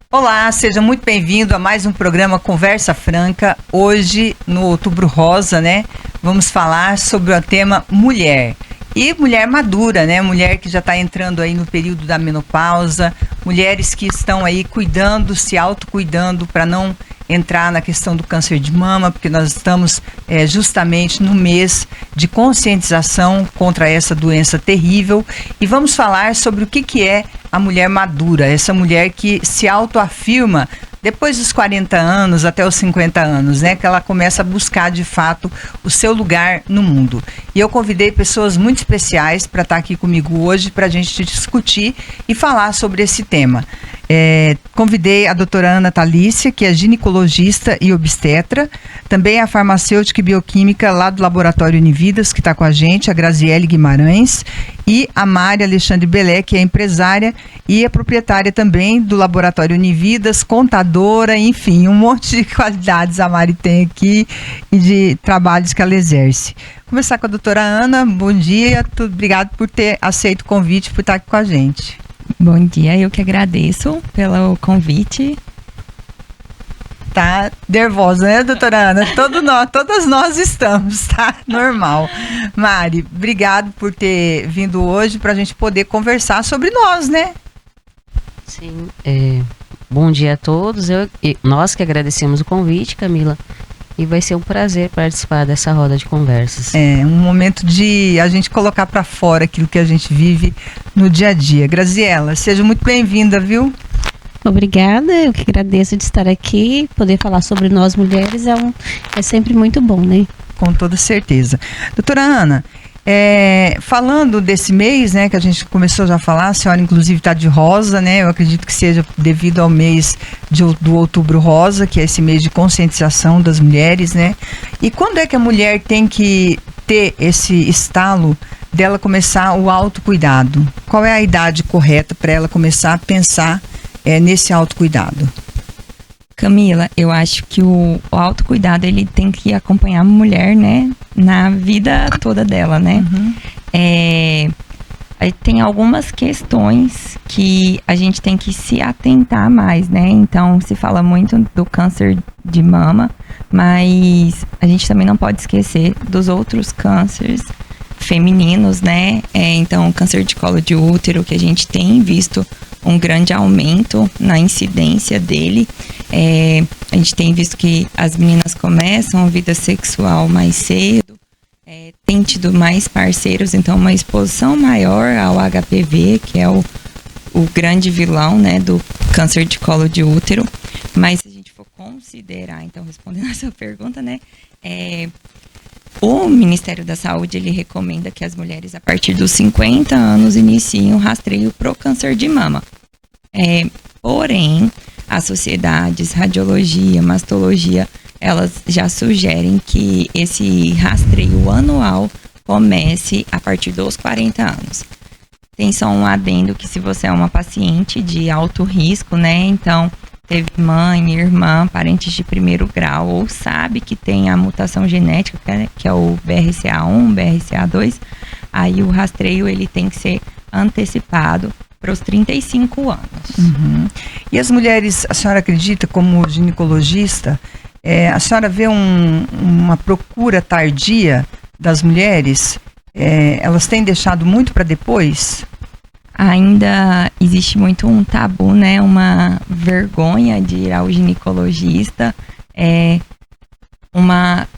Olá, seja muito bem-vindo a mais um programa Conversa Franca. Hoje, no Outubro Rosa, né, vamos falar sobre o tema mulher. E mulher madura, né, mulher que já está entrando aí no período da menopausa, mulheres que estão aí cuidando, se autocuidando para não entrar na questão do câncer de mama, porque nós estamos justamente no mês de conscientização contra essa doença terrível. E vamos falar sobre o que é a mulher madura, essa mulher que se autoafirma depois dos 40 anos até os 50 anos, né? Que ela começa a buscar de fato o seu lugar no mundo. E eu convidei pessoas muito especiais para estar aqui comigo hoje para a gente discutir e falar sobre esse tema. Convidei a doutora Ana Thalícia, que é ginecologista e obstetra, também a farmacêutica e bioquímica lá do Laboratório Unividas, que está com a gente, a Graziele Guimarães, e a Mari Alexandre Belé, que é empresária e é proprietária também do Laboratório Unividas, contadora, enfim, um monte de qualidades a Mari tem aqui e de trabalhos que ela exerce. Conversar com a doutora Ana, bom dia, obrigado por ter aceito o convite, por estar aqui com a gente. Bom dia, eu que agradeço pelo convite. Tá nervosa, né, doutora Ana? Todas nós estamos, tá? Normal. Mari, obrigado por ter vindo hoje para a gente poder conversar sobre nós, né? Sim, bom dia a todos. Nós que agradecemos o convite, Camila. E vai ser um prazer participar dessa roda de conversas. É um momento de a gente colocar para fora aquilo que a gente vive no dia a dia. Graziela, seja muito bem-vinda, viu? Obrigada, eu que agradeço de estar aqui. Poder falar sobre nós mulheres é sempre muito bom, né? Com toda certeza. Doutora Ana, falando desse mês, né, que a gente começou já a falar, a senhora inclusive está de rosa, né? Eu acredito que seja devido ao mês do Outubro Rosa, que é esse mês de conscientização das mulheres, né? E quando é que a mulher tem que ter esse estalo dela começar o autocuidado? Qual é a idade correta para ela começar a pensar nesse autocuidado? Camila, eu acho que o autocuidado, ele tem que acompanhar a mulher, né, na vida toda dela, né? Uhum. Aí tem algumas questões que a gente tem que se atentar mais, né? Então, se fala muito do câncer de mama, mas a gente também não pode esquecer dos outros cânceres femininos, né? Então, o câncer de colo de útero, que a gente tem visto um grande aumento na incidência dele. A gente tem visto que as meninas começam a vida sexual mais cedo, tem tido mais parceiros, então uma exposição maior ao HPV, que é o grande vilão, né, do câncer de colo de útero. Mas se a gente for considerar, então, respondendo a sua pergunta, né, o Ministério da Saúde, ele recomenda que as mulheres, a partir dos 50 anos, iniciem o rastreio pro câncer de mama. Porém, as sociedades, radiologia, mastologia, elas já sugerem que esse rastreio anual comece a partir dos 40 anos. Tem só um adendo que se você é uma paciente de alto risco, né, então teve mãe, irmã, parentes de primeiro grau, ou sabe que tem a mutação genética, que é o BRCA1, BRCA2, aí o rastreio ele tem que ser antecipado para os 35 anos. Uhum. E as mulheres, a senhora acredita, como ginecologista, a senhora vê uma procura tardia das mulheres? Elas têm deixado muito para depois? Ainda existe muito um tabu, né? Uma vergonha de ir ao ginecologista.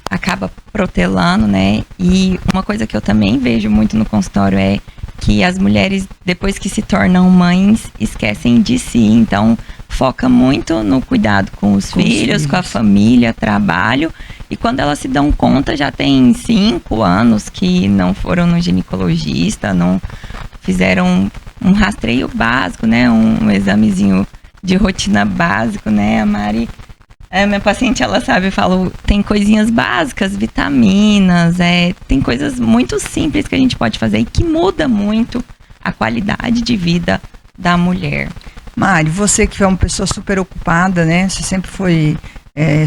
Acaba protelando, né? E uma coisa que eu também vejo muito no consultório é que as mulheres, depois que se tornam mães, esquecem de si. Então, foca muito no cuidado com os filhos, com a família, trabalho. E quando elas se dão conta, já tem 5 anos que não foram no ginecologista, não fizeram um rastreio básico, né? Um examezinho de rotina básico, né? A Mari, minha paciente, ela sabe, fala, tem coisinhas básicas, vitaminas, tem coisas muito simples que a gente pode fazer e que muda muito a qualidade de vida da mulher. Mari, você que é uma pessoa super ocupada, né? Você sempre foi,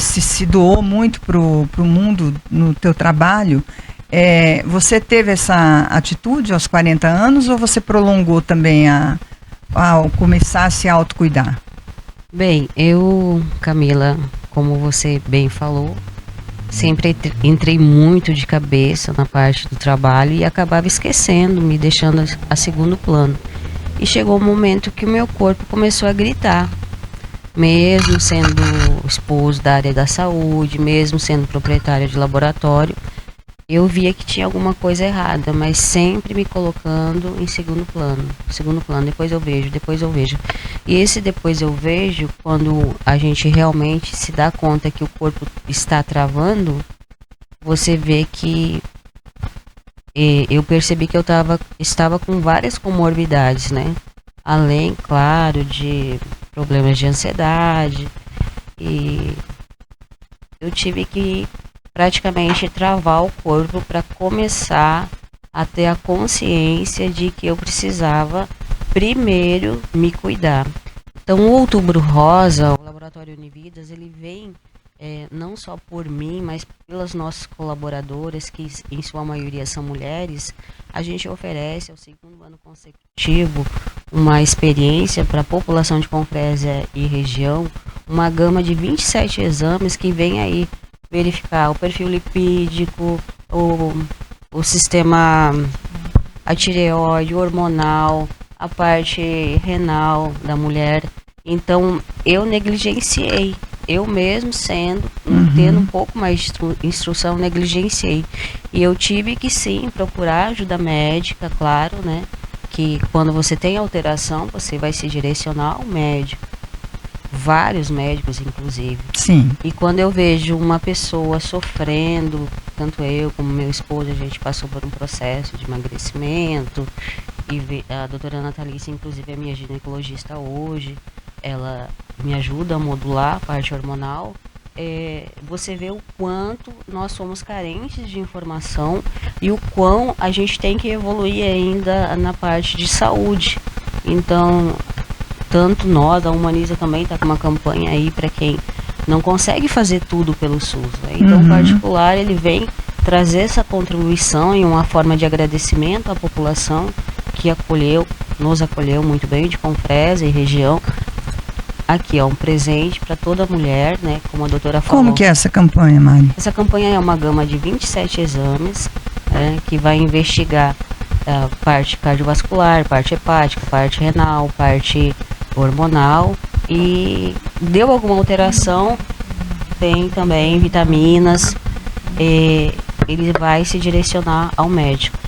se doou muito pro mundo no teu trabalho. Você teve essa atitude aos 40 anos ou você prolongou também ao começar a se autocuidar? Bem, eu, Camila, como você bem falou, sempre entrei muito de cabeça na parte do trabalho e acabava esquecendo, me deixando a segundo plano. E chegou um momento que o meu corpo começou a gritar, mesmo sendo esposo da área da saúde, mesmo sendo proprietária de laboratório, eu via que tinha alguma coisa errada, mas sempre me colocando em segundo plano, depois eu vejo. E esse depois eu vejo, quando a gente realmente se dá conta que o corpo está travando, você vê que eu percebi que eu estava com várias comorbidades, né? Além, claro, de problemas de ansiedade. E eu tive que praticamente travar o corpo para começar a ter a consciência de que eu precisava primeiro me cuidar. Então, o Outubro Rosa, o Laboratório Unividas, ele vem não só por mim, mas pelas nossas colaboradoras, que em sua maioria são mulheres. A gente oferece ao segundo ano consecutivo uma experiência para a população de Confresa e região, uma gama de 27 exames que vem aí verificar o perfil lipídico, o sistema, a tireoide, hormonal, a parte renal da mulher. Então, eu negligenciei. Eu mesmo tendo um pouco mais de instrução, negligenciei. E eu tive que sim procurar ajuda médica, claro, né? Que quando você tem alteração, você vai se direcionar ao médico. Vários médicos, inclusive. Sim. E quando eu vejo uma pessoa sofrendo, tanto eu como meu esposo, a gente passou por um processo de emagrecimento. E a doutora Natalícia, inclusive, é minha ginecologista hoje. Ela me ajuda a modular a parte hormonal. Você vê o quanto nós somos carentes de informação e o quão a gente tem que evoluir ainda na parte de saúde. Então, tanto nós, a Humaniza também está com uma campanha aí para quem não consegue fazer tudo pelo SUS, né? Então, o particular, ele vem trazer essa contribuição em uma forma de agradecimento à população que nos acolheu muito bem, de Confresa e região. Aqui, um presente para toda mulher, né? Como a doutora falou. Como que é essa campanha, Mari? Essa campanha é uma gama de 27 exames, que vai investigar a parte cardiovascular, parte hepática, parte renal, parte hormonal. E deu alguma alteração, tem também vitaminas, ele vai se direcionar ao médico,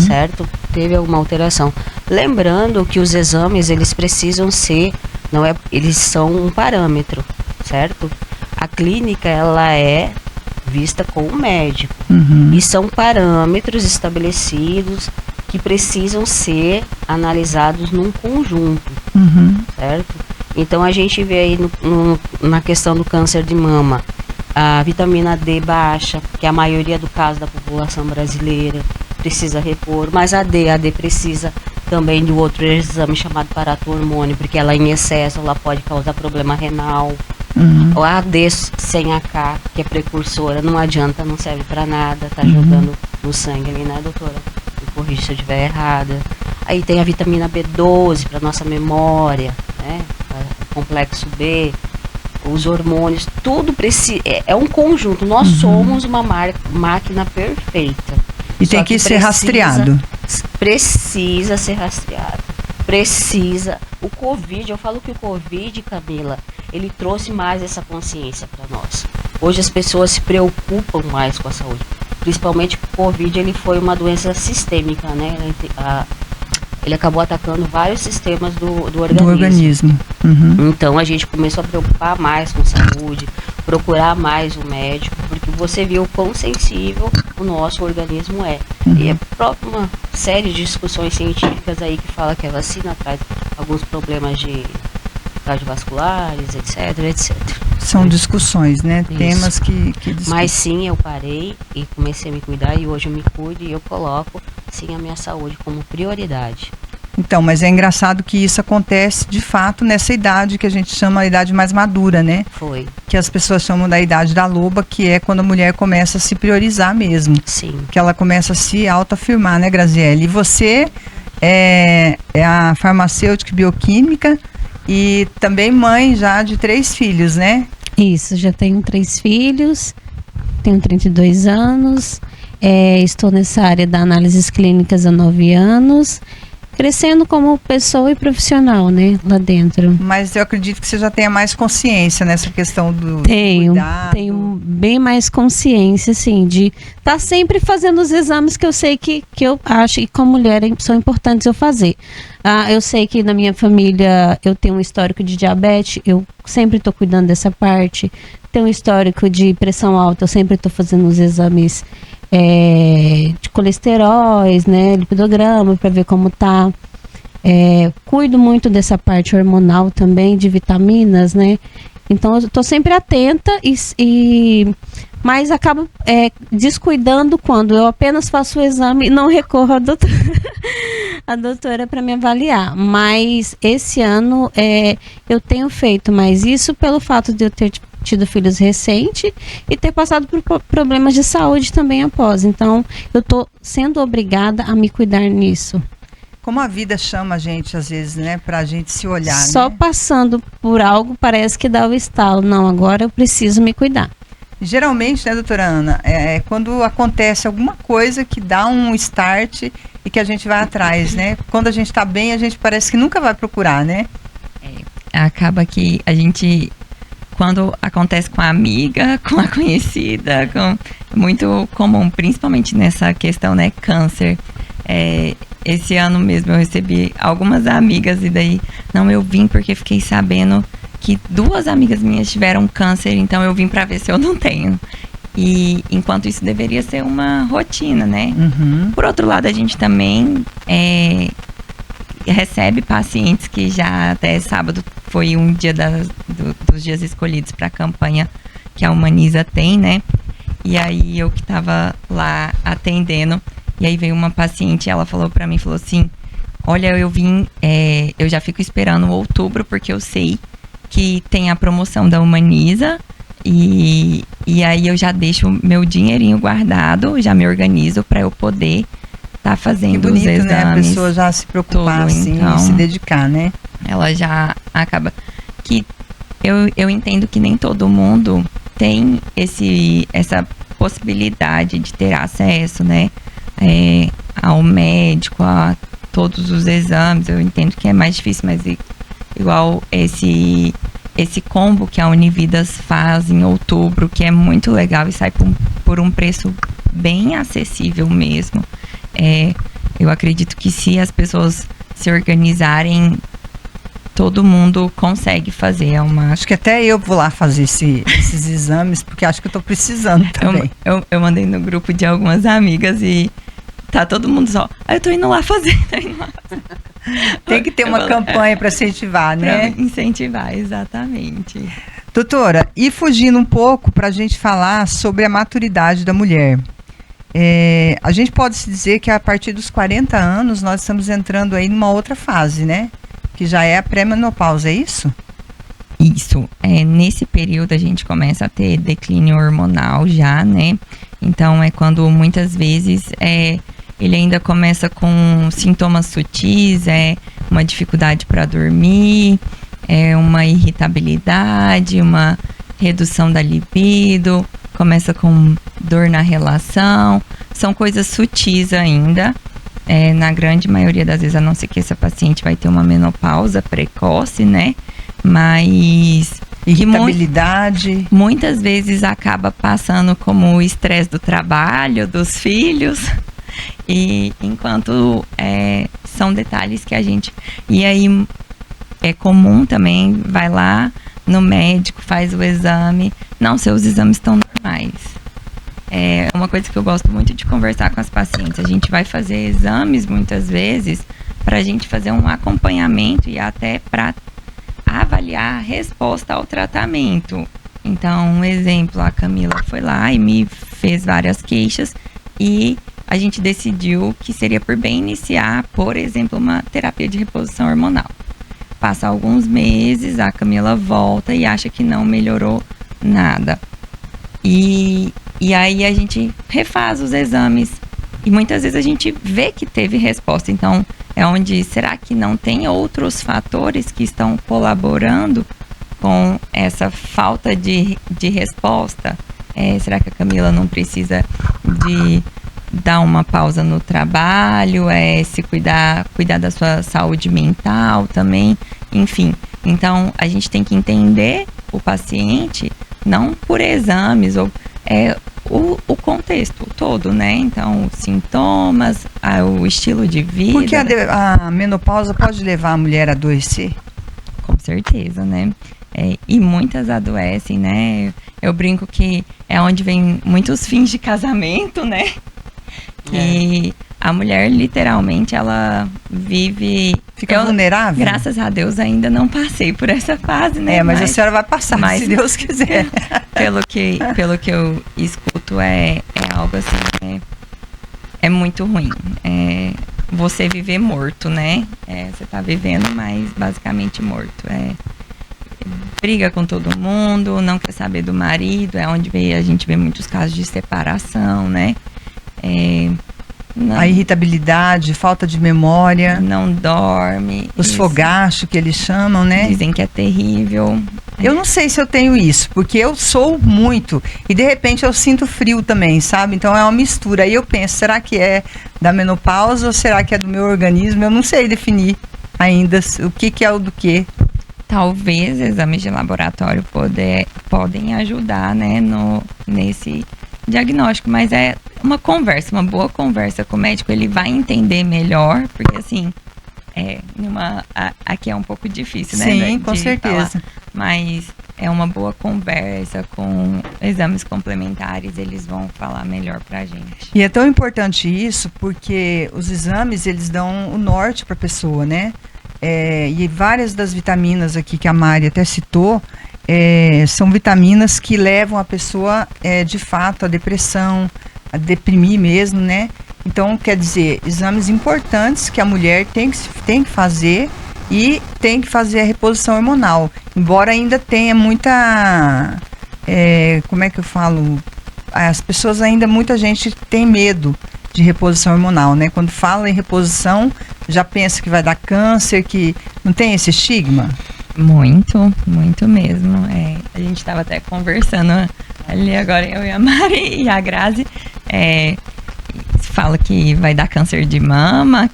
certo? Teve alguma alteração. Lembrando que os exames, eles precisam ser, eles são um parâmetro, certo? A clínica, ela é vista com o médico. E são parâmetros estabelecidos que precisam ser analisados num conjunto, certo? Então, a gente vê aí na questão do câncer de mama, a vitamina D baixa, que é a maioria do caso da população brasileira, precisa repor, mas a D precisa também de outro exame chamado paratormônio, porque ela em excesso ela pode causar problema renal. Ou a D sem AK, que é precursora, não adianta, não serve para nada, tá jogando no sangue ali, né, doutora? Me corrija se eu estiver errada. Aí tem a vitamina B12 para nossa memória, né? O complexo B, os hormônios, tudo precisa, é um conjunto. Nós somos uma máquina perfeita. E tem que ser rastreado. Precisa ser rastreado. O Covid, eu falo que o Covid, Camila, ele trouxe mais essa consciência para nós. Hoje as pessoas se preocupam mais com a saúde. Principalmente que o Covid, ele foi uma doença sistêmica, né? Ele acabou atacando vários sistemas do organismo. Então a gente começou a preocupar mais com saúde, procurar mais o médico, porque você viu o quão sensível o nosso organismo é. E é próprio uma série de discussões científicas aí que fala que a vacina traz alguns problemas de cardiovasculares, etc. São discussões, né? Isso. Temas que Mas sim, eu parei e comecei a me cuidar e hoje eu me cuido e eu coloco sim a minha saúde como prioridade. Então, mas é engraçado que isso acontece de fato nessa idade que a gente chama a idade mais madura, né? Foi. Que as pessoas chamam da idade da loba, que é quando a mulher começa a se priorizar mesmo. Sim. Que ela começa a se autoafirmar, né, Graziele? E você é a farmacêutica bioquímica e também mãe já de 3 filhos, né? Isso, já tenho 3 filhos, tenho 32 anos, estou nessa área da análises clínicas há 9 anos, crescendo como pessoa e profissional, né, lá dentro. Mas eu acredito que você já tenha mais consciência nessa questão do Tenho cuidado. bem mais consciência, assim, de estar sempre fazendo os exames que eu sei que eu acho que como mulher são importantes eu fazer. Eu sei que na minha família eu tenho um histórico de diabetes, eu sempre estou cuidando dessa parte. Tenho um histórico de pressão alta, eu sempre estou fazendo os exames de colesteróis, né, lipidograma, para ver como tá. Cuido muito dessa parte hormonal também, de vitaminas, né? Então eu estou sempre atenta mas acabo descuidando quando eu apenas faço o exame e não recorro à doutora para me avaliar. Mas esse ano eu tenho feito mais isso pelo fato de eu ter tido filhos recentes e ter passado por problemas de saúde também após. Então eu estou sendo obrigada a me cuidar nisso. Como a vida chama a gente, às vezes, né? Pra gente se olhar, Só né? passando por algo parece que dá o estalo. Não, agora eu preciso me cuidar. Geralmente, né, doutora Ana, quando acontece alguma coisa que dá um start e que a gente vai atrás, né? Quando a gente tá bem, a gente parece que nunca vai procurar, né? Acaba que a gente, quando acontece com a amiga, com a conhecida, muito comum, principalmente nessa questão, né, câncer. Esse ano mesmo eu recebi algumas amigas e daí, não, eu vim porque fiquei sabendo que 2 amigas minhas tiveram câncer, então eu vim para ver se eu não tenho. E enquanto isso deveria ser uma rotina, né? Uhum. Por outro lado, a gente também recebe pacientes que já até sábado foi um dia dos dias escolhidos para a campanha que a Humaniza tem, né? E aí eu que estava lá atendendo, e aí veio uma paciente, ela falou para mim, falou assim, olha, eu já fico esperando outubro porque eu sei que tem a promoção da Humaniza e aí eu já deixo meu dinheirinho guardado, já me organizo para eu poder estar fazendo Que bonito, os exames. né? A pessoa já se preocupar, tudo, assim, então, e se dedicar, né? Ela já acaba que eu entendo que nem todo mundo tem essa possibilidade de ter acesso, né? Ao médico, a todos os exames. Eu entendo que é mais difícil, mas igual esse combo que a Unividas faz em outubro, que é muito legal e sai por um preço bem acessível mesmo. Eu acredito que se as pessoas se organizarem, todo mundo consegue fazer. Acho que até eu vou lá fazer esses exames, porque acho que eu tô precisando também. Eu mandei no grupo de algumas amigas e tá todo mundo só, eu tô indo lá fazer. Tem que ter uma campanha para incentivar, né? Pra incentivar, exatamente. Doutora, e fugindo um pouco para a gente falar sobre a maturidade da mulher. A gente pode se dizer que a partir dos 40 anos nós estamos entrando aí numa outra fase, né? Que já é a pré-menopausa, é isso? Isso. Nesse período a gente começa a ter declínio hormonal já, né? Então é quando muitas vezes ele ainda começa com sintomas sutis, uma dificuldade para dormir, uma irritabilidade, uma redução da libido, começa com dor na relação, são coisas sutis ainda, na grande maioria das vezes, a não ser que essa paciente vai ter uma menopausa precoce, né, mas... Irritabilidade. Muitas vezes acaba passando como o estresse do trabalho, dos filhos, e enquanto são detalhes que a gente... E aí é comum também, vai lá no médico, faz o exame. Não, seus exames estão normais. É uma coisa que eu gosto muito de conversar com as pacientes. A gente vai fazer exames muitas vezes para a gente fazer um acompanhamento e até para avaliar a resposta ao tratamento. Então, um exemplo, a Camila foi lá e me fez várias queixas e a gente decidiu que seria por bem iniciar, por exemplo, uma terapia de reposição hormonal. Passa alguns meses, a Camila volta e acha que não melhorou nada. E aí a gente refaz os exames e muitas vezes a gente vê que teve resposta. Então, é onde, será que não tem outros fatores que estão colaborando com essa falta de resposta? Será que a Camila não precisa de dar uma pausa no trabalho, se cuidar da sua saúde mental também, enfim. Então, a gente tem que entender o paciente, não por exames, ou o contexto todo, né? Então, os sintomas, o estilo de vida. Porque a menopausa pode levar a mulher a adoecer? Com certeza, né? E muitas adoecem, né? Eu brinco que é onde vem muitos fins de casamento, né? Que a mulher, literalmente, ela vive... Fica vulnerável? Graças a Deus, ainda não passei por essa fase, né? Mas a senhora vai passar, se Deus quiser. Pelo que eu escuto, é algo assim, é muito ruim. Você viver morto, né? Você tá vivendo, mas basicamente morto. Briga com todo mundo, não quer saber do marido, é onde a gente vê muitos casos de separação, né? A irritabilidade, falta de memória. Não dorme. Os fogachos que eles chamam, né? Dizem que é terrível. Eu não sei se eu tenho isso, porque eu sou muito. E de repente eu sinto frio também, sabe? Então é uma mistura. Aí eu penso, será que é da menopausa ou será que é do meu organismo? Eu não sei definir ainda o que é o do que. Talvez exames de laboratório podem ajudar, né, nesse diagnóstico, mas é uma boa conversa com o médico, ele vai entender melhor, porque assim, aqui é um pouco difícil, né? Sim, com certeza. Falar, mas é uma boa conversa com exames complementares, eles vão falar melhor pra gente. E é tão importante isso, porque os exames, eles dão o norte pra pessoa, né? E várias das vitaminas aqui que a Mari até citou, são vitaminas que levam a pessoa, de fato, à depressão, a deprimir mesmo, né? Então, quer dizer, exames importantes que a mulher tem que fazer e tem que fazer a reposição hormonal. Embora ainda tenha muita... como é que eu falo? As pessoas ainda, muita gente tem medo de reposição hormonal, né? Quando fala em reposição, já pensa que vai dar câncer, que não tem esse estigma? Muito, muito mesmo. A gente estava até conversando ali agora, eu e a Mari e a Grazi, fala que vai dar câncer de mama,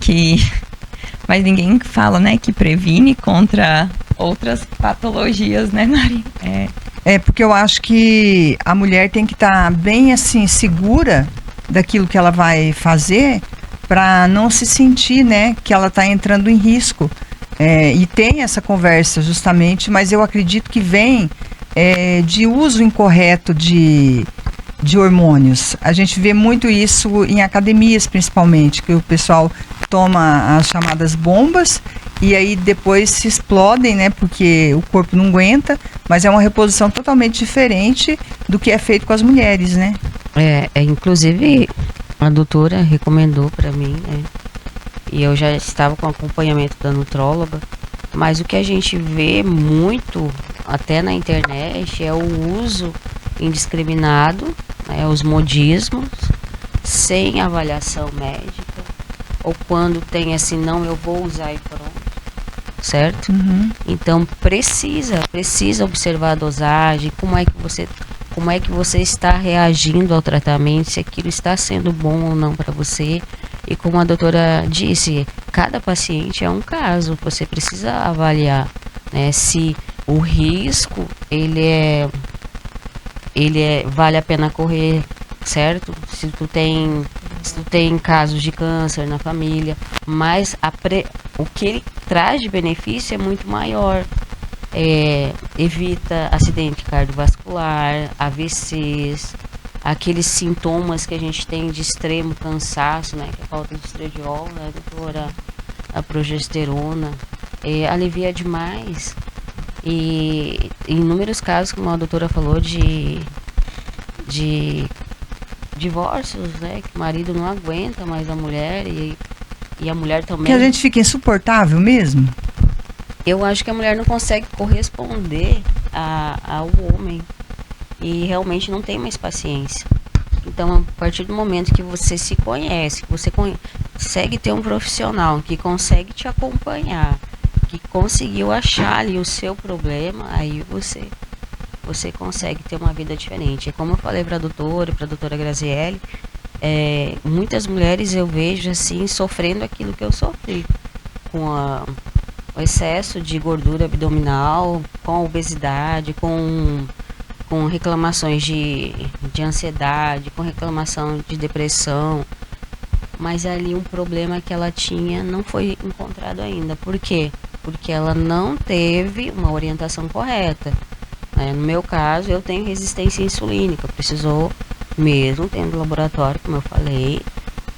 mas ninguém fala, né, que previne contra outras patologias, né, Mari? Porque eu acho que a mulher tem que estar bem, assim, segura daquilo que ela vai fazer, para não se sentir, né, que ela está entrando em risco. E tem essa conversa justamente, mas eu acredito que vem de uso incorreto de hormônios. A gente vê muito isso em academias, principalmente, que o pessoal toma as chamadas bombas e aí depois se explodem, né, porque o corpo não aguenta, mas é uma reposição totalmente diferente do que é feito com as mulheres, né? Inclusive, a doutora recomendou para mim, né? E eu já estava com acompanhamento da nutróloga, mas o que a gente vê muito, até na internet, é o uso indiscriminado, né, os modismos, sem avaliação médica, ou quando tem assim, não, eu vou usar e pronto, certo? Uhum. Então precisa observar a dosagem, como é que você está reagindo ao tratamento, se aquilo está sendo bom ou não para você. E como a doutora disse, cada paciente é um caso, você precisa avaliar, né, se o risco vale a pena correr, certo? Se tu tem casos de câncer na família, mas o que ele traz de benefício é muito maior. Evita acidente cardiovascular, AVCs, aqueles sintomas que a gente tem de extremo cansaço, né, que é a falta de estradiol, né, doutora? A progesterona, alivia demais. E em inúmeros casos, como a doutora falou, de divórcios, né? Que o marido não aguenta mais a mulher e a mulher também. Que a gente fica insuportável mesmo. Eu acho que a mulher não consegue corresponder ao homem e realmente não tem mais paciência. Então, a partir do momento que você se conhece, que você consegue ter um profissional que consegue te acompanhar, que conseguiu achar ali o seu problema, aí você consegue ter uma vida diferente. E como eu falei para a doutora Graziele, muitas mulheres eu vejo assim sofrendo aquilo que eu sofri, com o excesso de gordura abdominal, com a obesidade, com reclamações de ansiedade, com reclamação de depressão, mas ali um problema que ela tinha não foi encontrado ainda. Por quê? Porque ela não teve uma orientação correta. No meu caso, eu tenho resistência insulínica, precisou mesmo, tendo laboratório, como eu falei,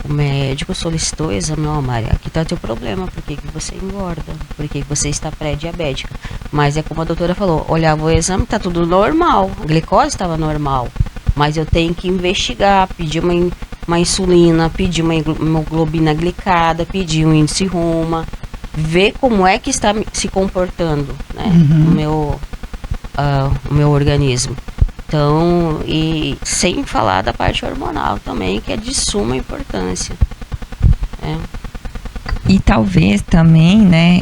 o médico solicitou o exame, Mária, aqui está teu problema, por que você engorda? Por que você está pré-diabética? Mas é como a doutora falou, olhava o exame, está tudo normal, a glicose estava normal, mas eu tenho que investigar, pedir uma insulina, pedir uma hemoglobina glicada, pedir um índice Roma, ver como é que está se comportando, né, o meu organismo. Então, e sem falar da parte hormonal também, que é de suma importância. E talvez também, né,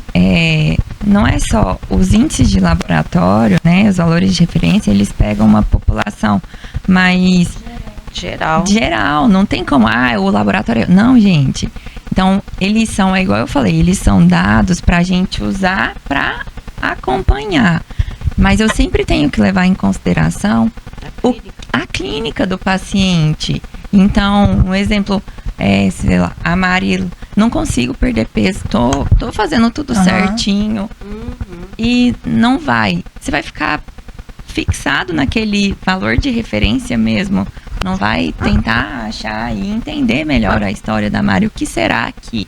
não é só os índices de laboratório, né, os valores de referência, eles pegam uma população mais geral, não tem como, o laboratório, não, gente. Então, eles são, igual eu falei, eles são dados pra gente usar pra acompanhar. Mas eu sempre tenho que levar em consideração a clínica do paciente. Então, um exemplo sei lá, a Mari, não consigo perder peso, tô fazendo tudo certinho. E não vai. Você vai ficar fixado naquele valor de referência mesmo. Não vai tentar achar e entender melhor a história da Mari. O que será que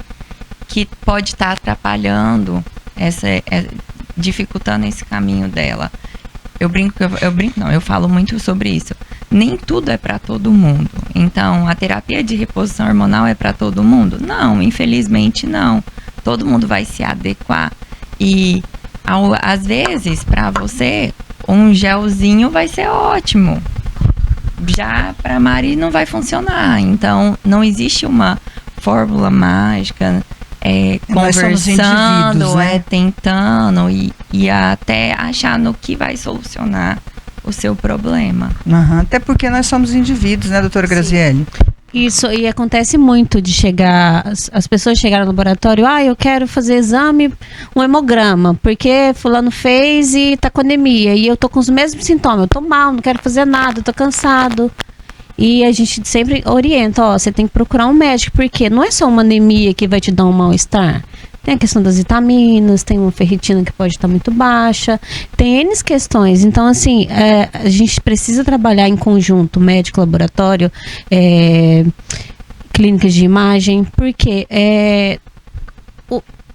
pode estar atrapalhando dificultando esse caminho dela? Eu falo muito sobre isso. Nem tudo é para todo mundo. Então, a terapia de reposição hormonal é para todo mundo? Não, infelizmente não. Todo mundo vai se adequar. E, às vezes, para você, um gelzinho vai ser ótimo. Já para Mari não vai funcionar. Então, não existe uma fórmula mágica. Conversando, né? Tentando e até achar no que vai solucionar o seu problema. Até porque nós somos indivíduos, né, doutora Graziele? Isso, e acontece muito de chegar, as pessoas chegarem no laboratório, eu quero fazer exame, um hemograma, porque fulano fez e tá com anemia, e eu tô com os mesmos sintomas, eu tô mal, não quero fazer nada, eu tô cansado. E a gente sempre orienta, você tem que procurar um médico, porque não é só uma anemia que vai te dar um mal-estar. Tem a questão das vitaminas, tem uma ferritina que pode estar muito baixa, tem N questões. Então, assim, a gente precisa trabalhar em conjunto, médico, laboratório, clínicas de imagem, porque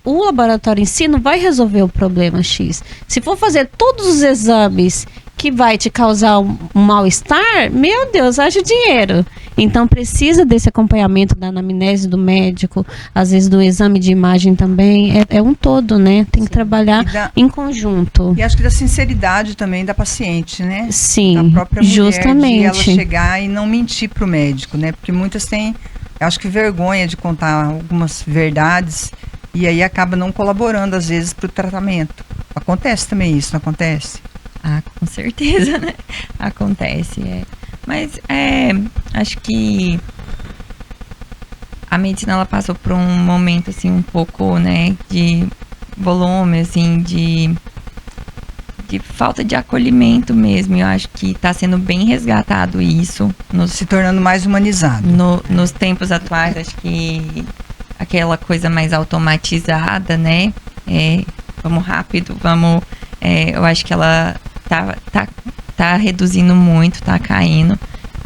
o laboratório em si não vai resolver o problema X. Se for fazer todos os exames que vai te causar um mal-estar, meu Deus, haja dinheiro. Então precisa desse acompanhamento da anamnese do médico, às vezes do exame de imagem também, é um todo, né? Tem que trabalhar em conjunto. E acho que da sinceridade também da paciente, né? Sim, da própria mulher, justamente. De ela chegar e não mentir pro médico, né? Porque muitas têm, acho que vergonha de contar algumas verdades e aí acaba não colaborando às vezes pro tratamento. Acontece também isso, não acontece? Com certeza, né? Acontece, Mas acho que a medicina ela passou por um momento assim um pouco, né, de volume, assim, de falta de acolhimento mesmo. Eu acho que está sendo bem resgatado isso, se tornando mais humanizado. Nos tempos atuais, acho que aquela coisa mais automatizada, né? Vamos rápido, vamos. Eu acho que ela tá reduzindo muito, tá caindo.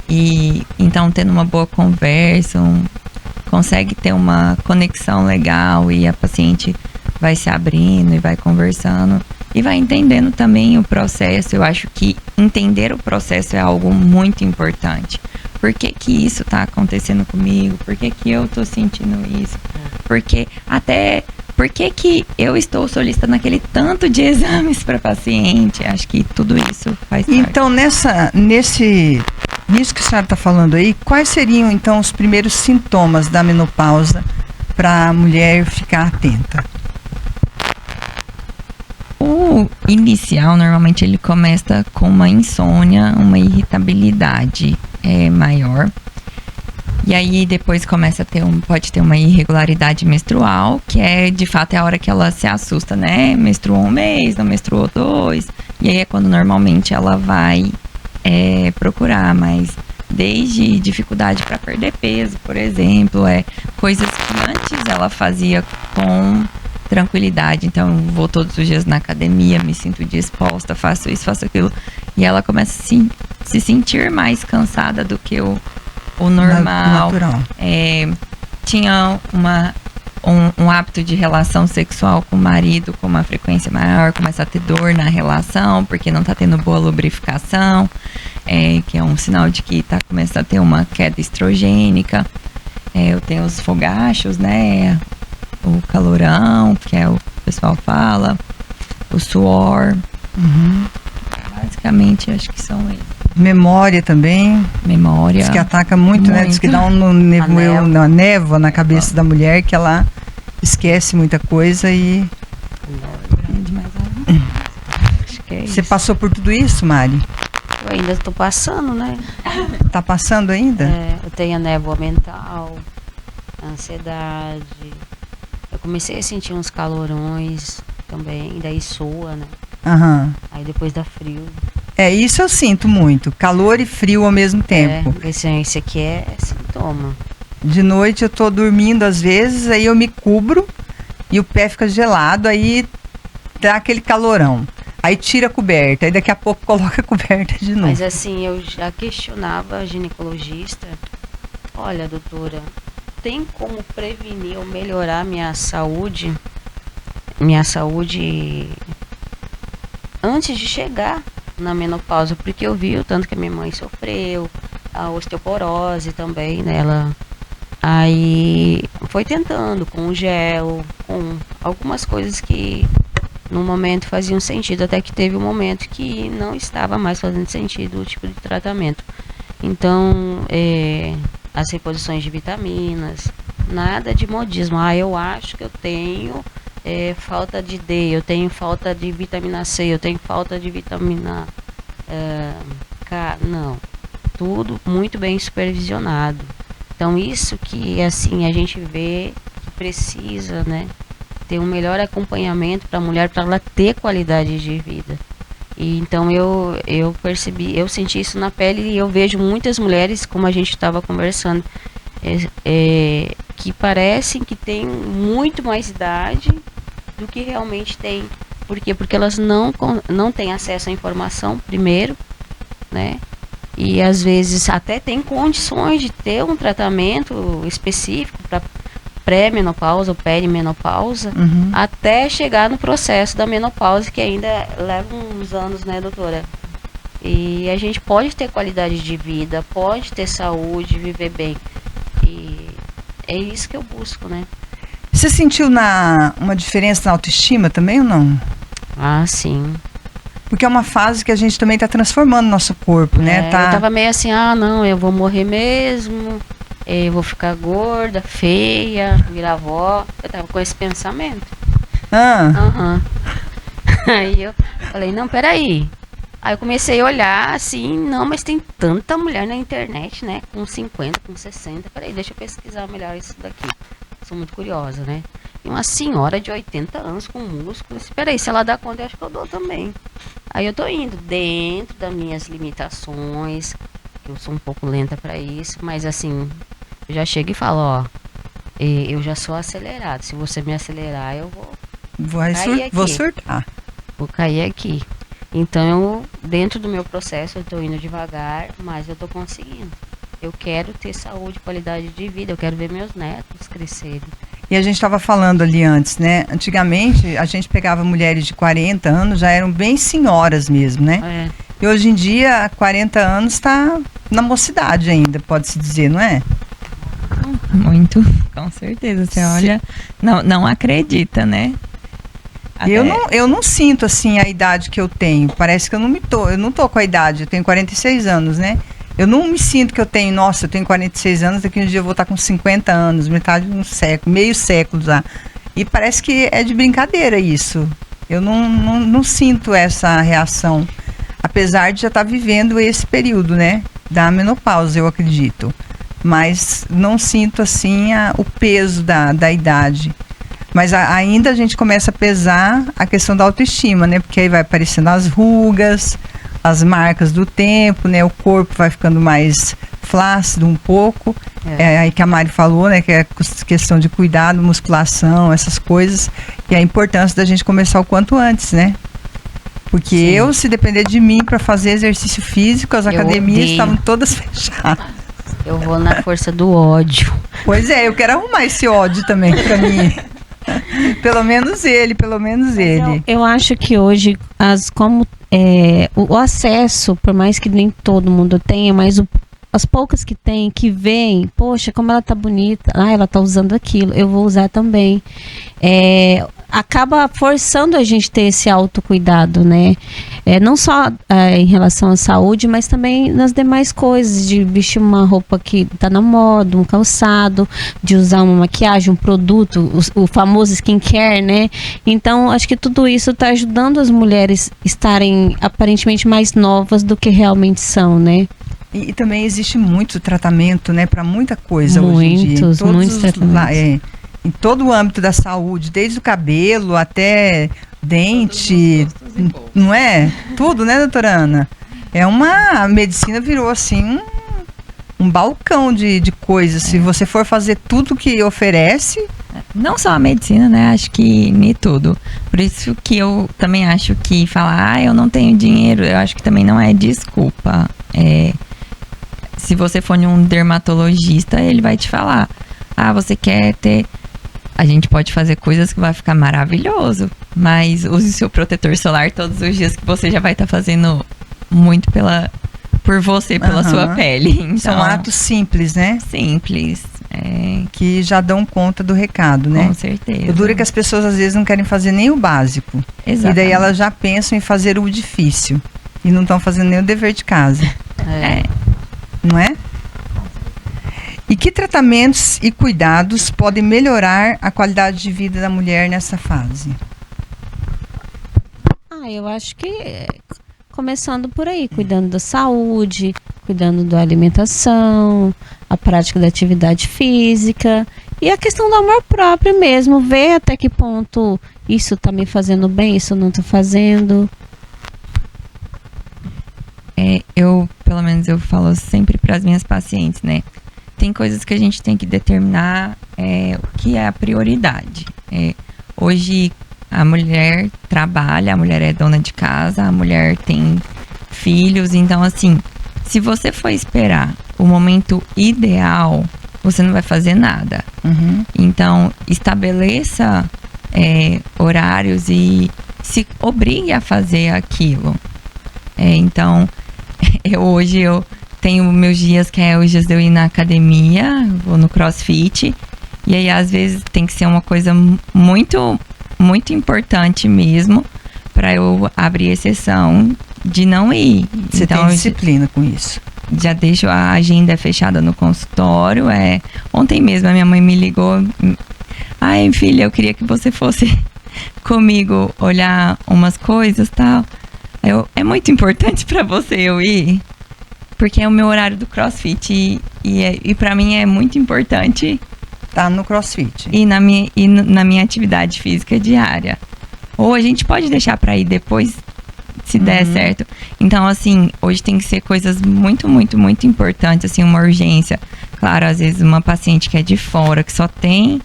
E então tendo uma boa conversa, consegue ter uma conexão legal e a paciente vai se abrindo e vai conversando e vai entendendo também o processo. Eu acho que entender o processo é algo muito importante, por que que isso tá acontecendo comigo? Por que que eu tô sentindo isso? Por que que eu estou solicitando aquele tanto de exames para paciente? Acho que tudo isso faz parte. Então, nisso que a senhora está falando aí, quais seriam então os primeiros sintomas da menopausa para a mulher ficar atenta? O inicial, normalmente, ele começa com uma insônia, uma irritabilidade maior. E aí, depois começa a pode ter uma irregularidade menstrual, que de fato, é a hora que ela se assusta, né? Menstruou um mês, não menstruou 2. E aí é quando, normalmente, ela vai procurar, mas desde dificuldade para perder peso, por exemplo, coisas que antes ela fazia com tranquilidade. Então, vou todos os dias na academia, me sinto disposta, faço isso, faço aquilo. E ela começa a se sentir mais cansada do que o normal. Natural. Tinha um hábito de relação sexual com o marido com uma frequência maior, começa a ter dor na relação, porque não está tendo boa lubrificação, que é um sinal de que está começando a ter uma queda estrogênica. Eu tenho os fogachos, né? O calorão, que o pessoal fala, o suor. Basicamente, acho que são eles. Memória também. Memória. Diz que ataca muito, né? Diz que dá uma névoa na cabeça da mulher, que ela esquece muita coisa e... Acho que é Você isso. passou por tudo isso, Mari? Eu ainda estou passando, né? Tá passando ainda? Eu tenho a névoa mental, a ansiedade. Eu comecei a sentir uns calorões também, daí soa, né? Aham. Aí depois dá frio. Isso eu sinto muito. Calor e frio ao mesmo tempo. Esse aqui é sintoma. De noite eu tô dormindo às vezes, aí eu me cubro e o pé fica gelado, aí dá aquele calorão. Aí tira a coberta, aí daqui a pouco coloca a coberta de novo. Mas assim, eu já questionava a ginecologista. Olha, doutora, tem como prevenir ou melhorar minha saúde antes de chegar na menopausa? Porque eu vi o tanto que a minha mãe sofreu, a osteoporose também nela. Aí foi tentando com gel, com algumas coisas que no momento faziam sentido, até que teve um momento que não estava mais fazendo sentido o tipo de tratamento. Então, as reposições de vitaminas, nada de modismo. Eu acho que eu tenho falta de D, eu tenho falta de vitamina C, eu tenho falta de vitamina K. Não, tudo muito bem supervisionado. Então, isso que assim a gente vê que precisa, né, ter um melhor acompanhamento para a mulher, para ela ter qualidade de vida. E então eu percebi, eu senti isso na pele, e eu vejo muitas mulheres, como a gente estava conversando, que parecem que têm muito mais idade do que realmente têm. Por quê? Porque elas não têm acesso à informação, primeiro, né? E às vezes até têm condições de ter um tratamento específico para pré-menopausa ou perimenopausa, até chegar no processo da menopausa, que ainda leva uns anos, né, doutora? E a gente pode ter qualidade de vida, pode ter saúde, viver bem. E é isso que eu busco, né? Você sentiu uma diferença na autoestima também ou não? Ah, sim. Porque é uma fase que a gente também está transformando nosso corpo, né? Eu tava meio assim, não, eu vou morrer mesmo, eu vou ficar gorda, feia, virar avó. Eu tava com esse pensamento. Aí eu falei, não, peraí. Aí eu comecei a olhar assim, não, mas tem tanta mulher na internet, né? Com 50, com 60. Peraí, deixa eu pesquisar melhor isso daqui. Sou muito curiosa, né? E uma senhora de 80 anos com músculos. Peraí, se ela dá conta, eu acho que eu dou também. Aí eu tô indo dentro das minhas limitações. Eu sou um pouco lenta pra isso, mas assim, eu já chego e falo, eu já sou acelerado. Se você me acelerar, eu vou surtar. Vou cair aqui. Então, dentro do meu processo, eu tô indo devagar, mas eu tô conseguindo. Eu quero ter saúde, qualidade de vida, eu quero ver meus netos crescerem. E a gente estava falando ali antes, né? Antigamente, a gente pegava mulheres de 40 anos, já eram bem senhoras mesmo, né? E hoje em dia, 40 anos está na mocidade ainda, pode-se dizer, não é? Muito, com certeza. Você olha, não acredita, né? Eu não sinto assim a idade que eu tenho. Parece que eu não tô com a idade. Eu tenho 46 anos, né? Eu não me sinto que eu tenho 46 anos, daqui um dia eu vou estar com 50 anos, metade de um século, meio século já. E parece que é de brincadeira isso. Eu não sinto essa reação, apesar de já estar vivendo esse período, né? Da menopausa, eu acredito. Mas não sinto assim o peso da idade. Mas ainda a gente começa a pesar a questão da autoestima, né? Porque aí vai aparecendo as rugas, as marcas do tempo, né? O corpo vai ficando mais flácido um pouco. É aí que a Mari falou, né? Que é questão de cuidado, musculação, essas coisas. E a importância da gente começar o quanto antes, né? Porque Sim. se depender de mim para fazer exercício físico, as academias odeio. estavam todas fechadas. Eu vou na força do ódio. Pois é, eu quero arrumar esse ódio também para mim. Pelo menos ele. Eu acho que hoje, o acesso, por mais que nem todo mundo tenha, mas as poucas que tem, que veem, poxa, como ela tá bonita, ela tá usando aquilo, eu vou usar também. Acaba forçando a gente ter esse autocuidado, né? Não só em relação à saúde, mas também nas demais coisas, de vestir uma roupa que tá na moda, um calçado, de usar uma maquiagem, um produto, o famoso skincare, né? Então, acho que tudo isso tá ajudando as mulheres estarem aparentemente mais novas do que realmente são, né? E também existe muito tratamento, né, para muita coisa hoje em dia. Muitos tratamentos. Em todo o âmbito da saúde, desde o cabelo até dente, não é? Tudo, né, doutora Ana? A medicina virou assim um balcão de coisas. Se você for fazer tudo que oferece... Não só a medicina, né? Acho que nem tudo. Por isso que eu também acho que falar, eu não tenho dinheiro, eu acho que também não é desculpa. Se você for em um dermatologista, ele vai te falar, você quer ter... A gente pode fazer coisas que vai ficar maravilhoso, mas use o seu protetor solar todos os dias, que você já vai estar fazendo muito por você, pela sua pele. Então, são atos simples, né? Simples. Que já dão conta do recado, né? Com certeza. O duro é que as pessoas às vezes não querem fazer nem o básico. Exatamente. E daí elas já pensam em fazer o difícil. E não estão fazendo nem o dever de casa. Não é? E que tratamentos e cuidados podem melhorar a qualidade de vida da mulher nessa fase? Eu acho que começando por aí, cuidando da saúde, cuidando da alimentação, a prática da atividade física e a questão do amor próprio mesmo, ver até que ponto isso tá me fazendo bem, isso não tá fazendo. Pelo menos eu falo sempre para as minhas pacientes, né? Tem coisas que a gente tem que determinar o que é a prioridade. Hoje a mulher trabalha, a mulher é dona de casa, a mulher tem filhos. Então, assim, se você for esperar o momento ideal, você não vai fazer nada. Uhum. Então, estabeleça horários e se obrigue a fazer aquilo. Então, hoje eu tenho meus dias que é os dias de eu ir na academia, vou no CrossFit, e aí às vezes tem que ser uma coisa muito, muito importante mesmo para eu abrir exceção de não ir. Você então, tem disciplina com isso? Já deixo a agenda fechada no consultório. Ontem mesmo a minha mãe me ligou, filha, eu queria que você fosse comigo olhar umas coisas e tal. É muito importante para você eu ir? Porque é o meu horário do CrossFit e para mim é muito importante tá no CrossFit e na minha atividade física diária. Ou a gente pode deixar para ir depois, se der certo. Então, assim, hoje tem que ser coisas muito, muito, muito importantes, assim, uma urgência. Claro, às vezes uma paciente que é de fora, que só tem,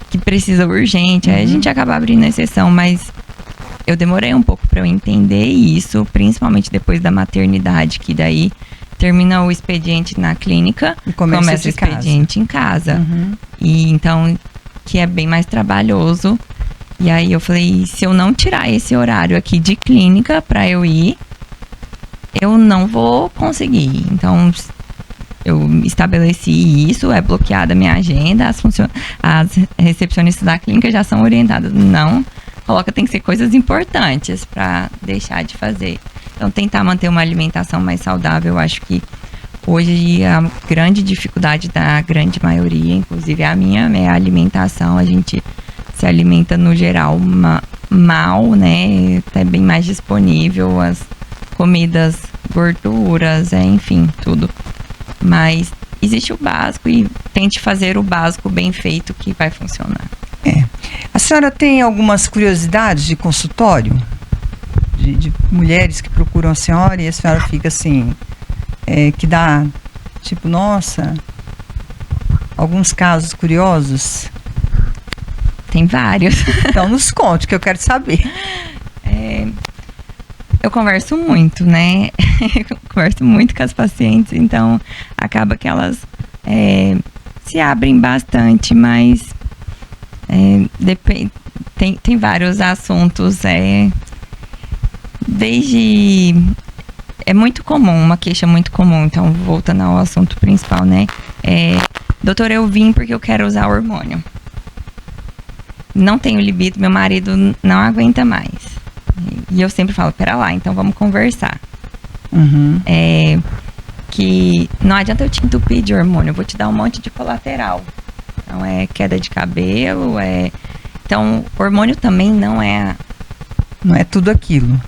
que precisa urgente, aí a gente acaba abrindo exceção, mas eu demorei um pouco para eu entender isso, principalmente depois da maternidade, que daí termina o expediente na clínica e começa o expediente em casa. E então, que é bem mais trabalhoso. E aí eu falei, se eu não tirar esse horário aqui de clínica para eu ir, eu não vou conseguir. Então, eu estabeleci isso, é bloqueada a minha agenda, as recepcionistas da clínica já são orientadas. Não, tem que ser coisas importantes para deixar de fazer. Então, tentar manter uma alimentação mais saudável, eu acho que hoje a grande dificuldade da grande maioria, inclusive a minha, é a alimentação. A gente se alimenta no geral mal, né? É bem mais disponível as comidas, gorduras, enfim, tudo. Mas existe o básico e tente fazer o básico bem feito que vai funcionar. A senhora tem algumas curiosidades de consultório? De mulheres que procuram a senhora e a senhora fica assim, que dá, tipo, nossa, alguns casos curiosos? Tem vários. Então nos conte, que eu quero saber. Eu converso muito, né? Eu converso muito com as pacientes, então acaba que elas se abrem bastante, mas tem vários assuntos, desde... É muito comum, uma queixa muito comum, então voltando ao assunto principal, né? Doutora, eu vim porque eu quero usar hormônio. Não tenho libido, meu marido não aguenta mais. E eu sempre falo, pera lá, então vamos conversar. Uhum. Que não adianta eu te entupir de hormônio, eu vou te dar um monte de colateral. Então, queda de cabelo, Então, hormônio também não é tudo aquilo.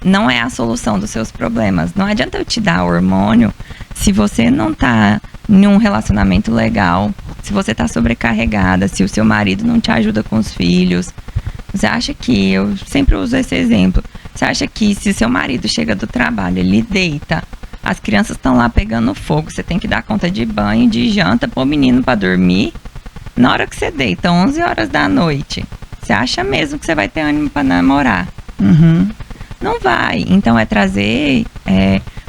Não é a solução dos seus problemas. Não adianta eu te dar hormônio se você não tá em um relacionamento legal, se você tá sobrecarregada, se o seu marido não te ajuda com os filhos. Você acha que, eu sempre uso esse exemplo, você acha que se seu marido chega do trabalho, ele deita, as crianças estão lá pegando fogo, você tem que dar conta de banho, de janta, pôr o menino pra dormir, na hora que você deita, 11 horas da noite, você acha mesmo que você vai ter ânimo pra namorar? Uhum. Não vai. Então é trazer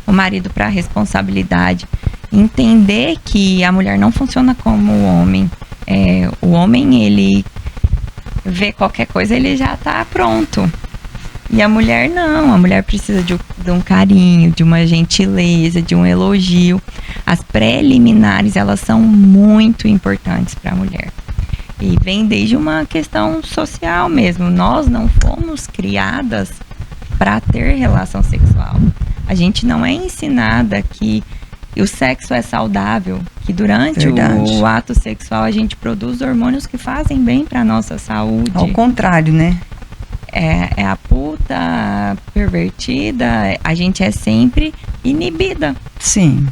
o marido pra responsabilidade, entender que a mulher não funciona como o homem. O homem, ele vê qualquer coisa, ele já tá pronto. E a mulher não, a mulher precisa de um carinho, de uma gentileza, de um elogio. As preliminares, elas são muito importantes para a mulher. E vem desde uma questão social mesmo. Nós não fomos criadas para ter relação sexual. A gente não é ensinada que o sexo é saudável, que durante o ato sexual a gente produz hormônios que fazem bem para nossa saúde. Ao contrário, né? É a puta pervertida, a gente é sempre inibida. Sim.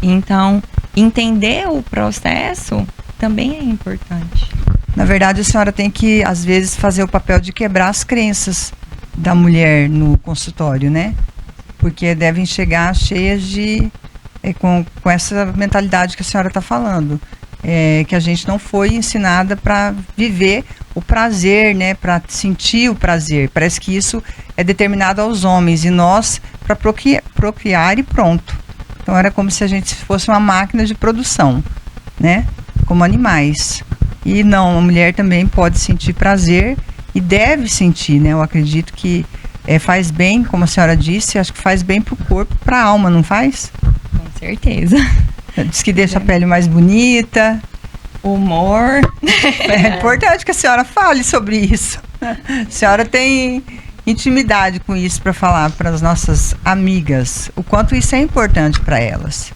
Então, entender o processo também é importante. Na verdade, a senhora tem que, às vezes, fazer o papel de quebrar as crenças da mulher no consultório, né? Porque devem chegar cheias de... com essa mentalidade que a senhora está falando. Que a gente não foi ensinada para viver o prazer, né? Para sentir o prazer. Parece que isso é determinado aos homens e nós para procriar e pronto. Então era como se a gente fosse uma máquina de produção, né? Como animais. E não, a mulher também pode sentir prazer e deve sentir, né? Eu acredito que faz bem, como a senhora disse, acho que faz bem para o corpo, para a alma, não faz? Com certeza. Diz que deixa a pele mais bonita. Humor. É importante que a senhora fale sobre isso. A senhora tem intimidade com isso para falar para as nossas amigas. O quanto isso é importante para elas.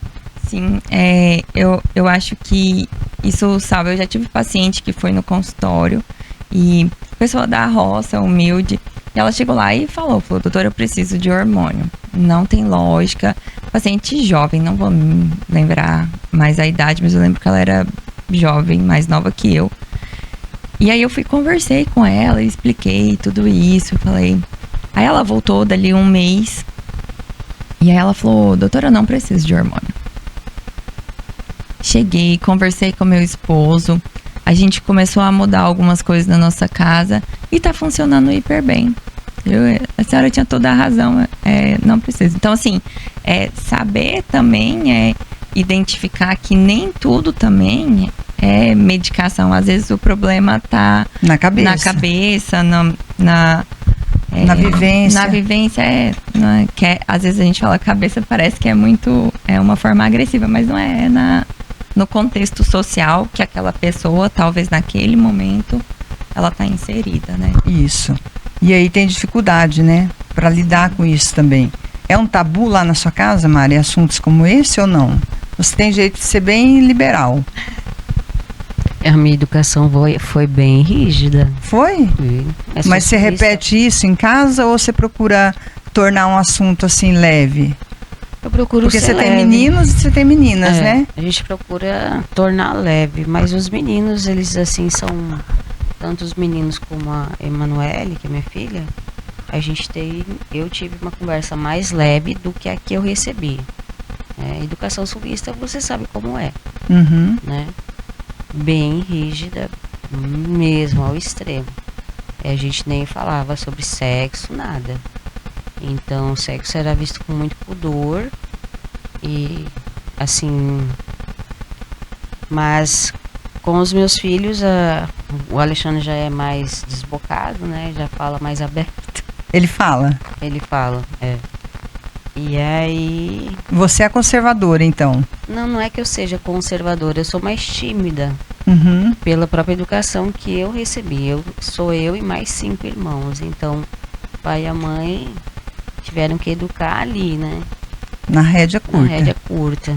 Sim, eu acho que isso salva. Eu já tive paciente que foi no consultório e pessoa da roça, humilde, e ela chegou lá e falou, doutora, eu preciso de hormônio. Não tem lógica. Paciente jovem, não vou me lembrar mais a idade, mas eu lembro que ela era jovem, mais nova que eu. E aí eu conversei com ela, expliquei tudo isso, falei. Aí ela voltou dali um mês e aí ela falou, doutora, eu não preciso de hormônio. Cheguei, conversei com meu esposo, a gente começou a mudar algumas coisas na nossa casa e tá funcionando hiper bem. A senhora tinha toda a razão, não precisa. Então, assim, saber também identificar que nem tudo também é medicação. Às vezes o problema tá na cabeça, na vivência. Na vivência, Não é, às vezes a gente fala cabeça, parece que é uma forma agressiva, mas não é, no contexto social que aquela pessoa, talvez naquele momento, ela tá inserida, né? Isso. E aí tem dificuldade, né? Para lidar com isso também. É um tabu lá na sua casa, Mari, assuntos como esse ou não? Você tem jeito de ser bem liberal. A minha educação foi bem rígida. Foi? Mas você repete isso em casa ou você procura tornar um assunto assim leve? Eu procuro Porque ser você leve. tem meninos e você tem meninas, né? A gente procura tornar leve, mas os meninos, eles assim são, tanto os meninos como a Emanuele, que é minha filha, eu tive uma conversa mais leve do que a que eu recebi. Educação sulista, você sabe como é, Uhum. né? Bem rígida, mesmo ao extremo. A gente nem falava sobre sexo, nada. Então, o sexo era visto com muito pudor e, assim... Mas, com os meus filhos, o Alexandre já é mais desbocado, né? Já fala mais aberto. Ele fala? Ele fala, E aí... Você é conservadora, então? Não é que eu seja conservadora, eu sou mais tímida. Uhum. Pela própria educação que eu recebi. Sou eu e mais 5 irmãos. Então, o pai e a mãe tiveram que educar ali, né? Na rédea curta. Na rédea curta.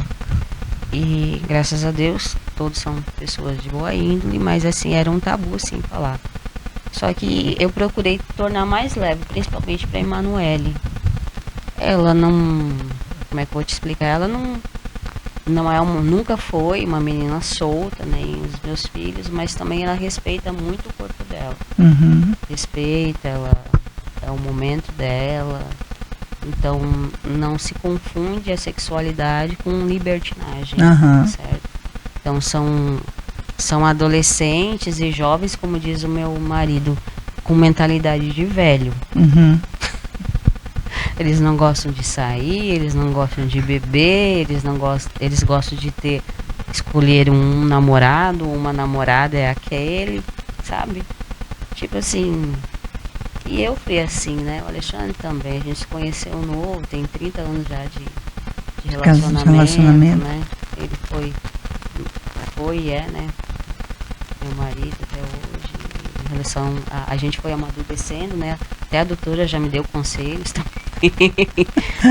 E, graças a Deus, todos são pessoas de boa índole, mas, assim, era um tabu, assim, falar. Só que eu procurei tornar mais leve, principalmente para Emanuele. Ela não... Como é que eu vou te explicar? Ela nunca foi uma menina solta, nem os meus filhos, mas também ela respeita muito o corpo dela. Uhum. Respeita, ela é o momento dela. Então, não se confunde a sexualidade com libertinagem, Uhum. certo? Então, são adolescentes e jovens, como diz o meu marido, com mentalidade de velho. Uhum. Eles não gostam de sair, eles não gostam de beber, eles gostam de escolher um namorado, uma namorada é aquele, sabe? Tipo assim, e eu fui assim, né? O Alexandre também, a gente se conheceu novo, tem 30 anos já de relacionamento, né? Ele foi e é, né? Meu marido até hoje. Em relação a gente foi amadurecendo, né? Até a doutora já me deu conselhos também.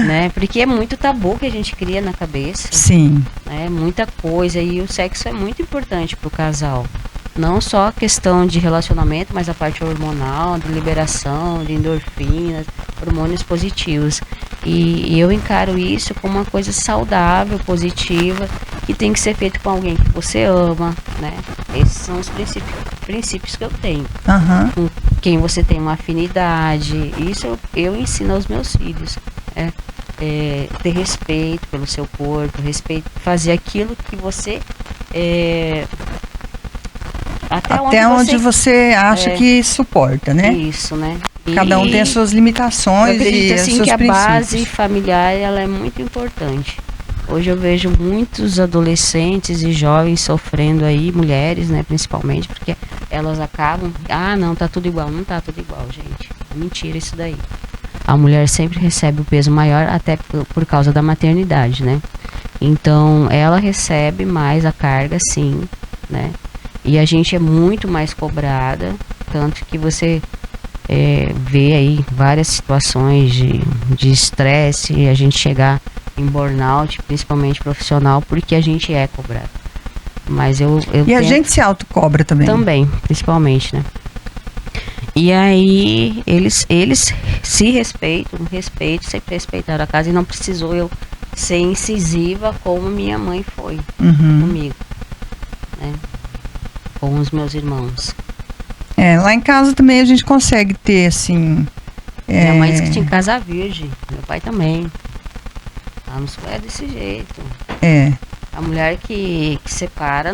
Né? Porque é muito tabu que a gente cria na cabeça. Sim. Né? Muita coisa, e o sexo é muito importante pro casal. Não só a questão de relacionamento, mas a parte hormonal, de liberação, de endorfinas, hormônios positivos. E eu encaro isso como uma coisa saudável, positiva, que tem que ser feito com alguém que você ama, né? Esses são os princípios que eu tenho. Uhum. Com quem você tem uma afinidade. Isso eu ensino aos meus filhos. Ter respeito pelo seu corpo, fazer aquilo que você... Até onde você acha que suporta, né? Isso, né? Cada um tem as suas limitações, eu acredito, e assim, seus que a princípios. base familiar, ela é muito importante. Hoje eu vejo muitos adolescentes e jovens sofrendo aí, mulheres, né, principalmente, porque elas acabam, não, tá tudo igual. Não tá tudo igual, gente. É mentira isso daí. A mulher sempre recebe o peso maior, até por causa da maternidade, né? Então, ela recebe mais a carga, sim, né? E a gente é muito mais cobrada, tanto que você vê aí várias situações de estresse, e a gente chegar em burnout, principalmente profissional, porque a gente é cobrado. Mas e a gente se autocobra também. Também, principalmente, né? E aí, eles se respeitam, sempre respeitaram a casa, e não precisou eu ser incisiva como minha mãe foi comigo, né? Com os meus irmãos. Lá em casa também a gente consegue ter, assim... Minha mãe disse que tinha que casar virgem, meu pai também. Não é desse jeito. A mulher que separa,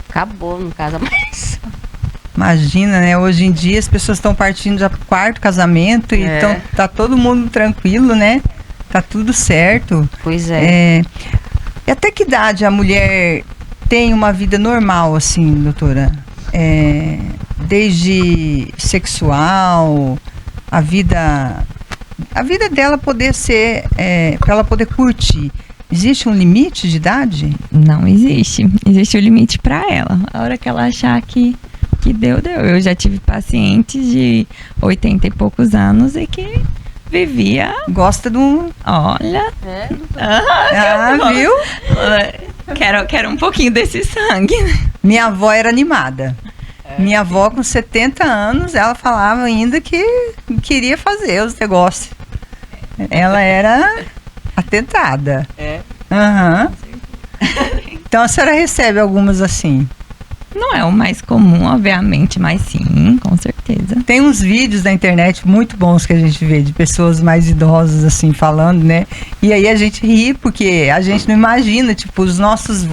acabou, não casa mais. Imagina, né? Hoje em dia as pessoas estão partindo já pro 4º casamento, e então tá todo mundo tranquilo, né? Tá tudo certo. Pois é. E até que idade a mulher tem uma vida normal, assim, doutora? Desde sexual, a vida a vida dela poder ser, para ela poder curtir. Existe um limite de idade? Não existe. Existe o limite para ela. A hora que ela achar que deu. Eu já tive pacientes de 80 e poucos anos e que vivia... Gosta de um... Olha... viu? Quero um pouquinho desse sangue. Minha avó era animada. Minha avó, com 70 anos, ela falava ainda que queria fazer os negócios. Ela era atentada. Uhum. Então a senhora recebe algumas assim? Não é o mais comum, obviamente, mas sim, com certeza. Tem uns vídeos na internet muito bons que a gente vê de pessoas mais idosas assim falando, né? E aí a gente ri porque a gente não imagina, tipo, os nossos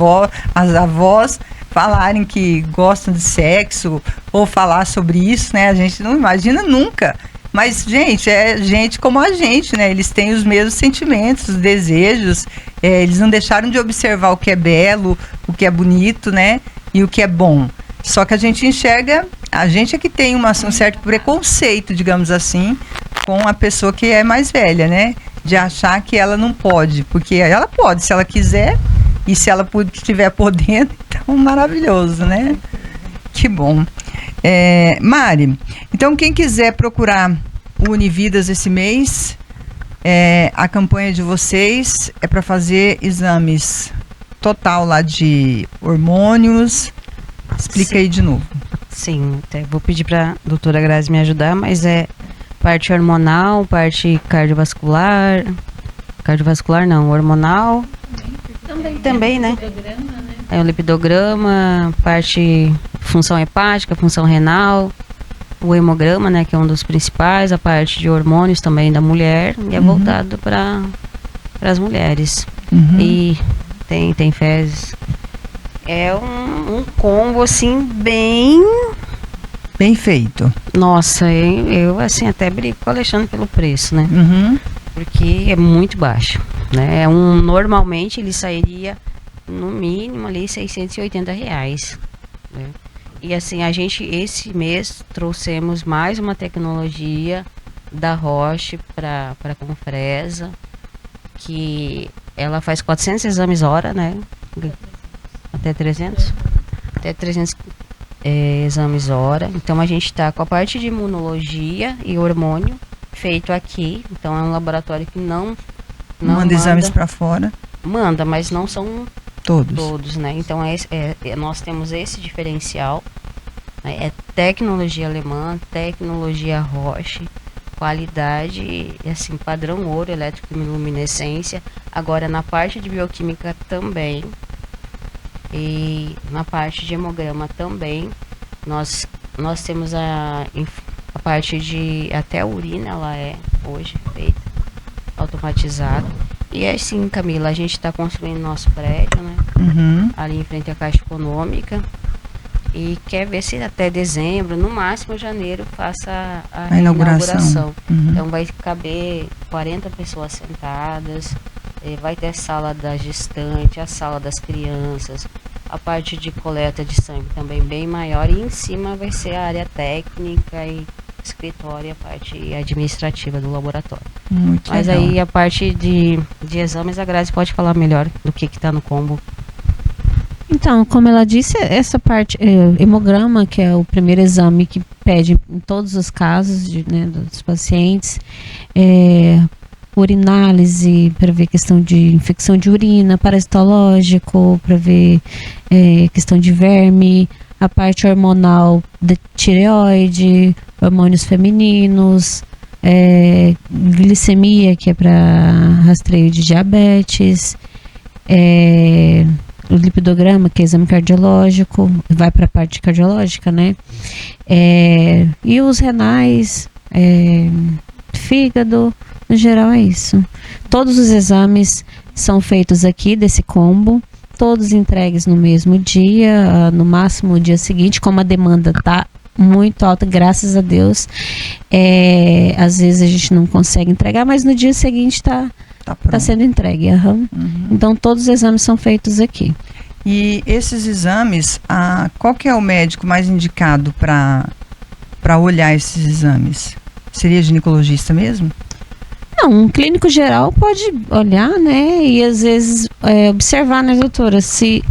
as avós falarem que gostam de sexo ou falar sobre isso, né? A gente não imagina nunca. Mas, gente, é gente como a gente, né? Eles têm os mesmos sentimentos, os desejos. Eles não deixaram de observar o que é belo, o que é bonito, né? E o que é bom. Só que a gente enxerga, a gente é que tem um certo preconceito, digamos assim, com a pessoa que é mais velha, né? De achar que ela não pode. Porque ela pode, se ela quiser. E se ela estiver podendo, então maravilhoso, né? Que bom. Mari, então quem quiser procurar o Unividas esse mês, a campanha de vocês é para fazer exames total lá de hormônios. Explica aí de novo. Sim, até vou pedir para a doutora Grazi me ajudar, mas é parte hormonal, parte cardiovascular não, hormonal. Também, né? É o lipidograma, parte função hepática, função renal, o hemograma, né, que é um dos principais, a parte de hormônios também da mulher, e é voltado para as mulheres. E tem fezes. É um combo, assim, bem feito. Nossa, eu assim, até brigo com o Alexandre pelo preço, né? Porque é muito baixo, né? Normalmente ele sairia no mínimo ali R$680, né? E assim, a gente esse mês trouxemos mais uma tecnologia da Roche para Confresa, que ela faz 400 exames hora, né? Até 300 exames hora. Então a gente está com a parte de imunologia e hormônio feito aqui. Então é um laboratório que não manda exames para fora. Manda, mas não são todos, né? Então nós temos esse diferencial, né? É tecnologia alemã, tecnologia Roche, qualidade, assim, padrão ouro, eletroluminescência. Agora na parte de bioquímica também, e na parte de hemograma também, nós temos a parte de até a urina, ela é hoje feita automatizada. E assim, Camila, a gente está construindo nosso prédio, né? Ali em frente à Caixa Econômica, e quer ver se até dezembro, no máximo janeiro, faça a inauguração. Então vai caber 40 pessoas sentadas, vai ter a sala da gestante, a sala das crianças, a parte de coleta de sangue também bem maior, e em cima vai ser a área técnica e escritório e a parte administrativa do laboratório. Muito Mas legal. aí a parte de exames, a Grazi pode falar melhor do que está no combo. Então, como ela disse, essa parte, hemograma, que é o primeiro exame que pede em todos os casos dos pacientes, urinálise para ver questão de infecção de urina, parasitológico para ver questão de verme, a parte hormonal da tireoide, hormônios femininos, glicemia, que é para rastreio de diabetes, o lipidograma, que é exame cardiológico, vai para a parte cardiológica, né? E os renais, fígado, no geral é isso. Todos os exames são feitos aqui desse combo, todos entregues no mesmo dia, no máximo o dia seguinte, como a demanda está muito alta, graças a Deus. Às vezes a gente não consegue entregar, mas no dia seguinte está sendo entregue. Então todos os exames são feitos aqui. E esses exames, qual que é o médico mais indicado para olhar esses exames? Seria ginecologista mesmo? Não, um clínico geral pode olhar, né? E às vezes observar, né, doutora, se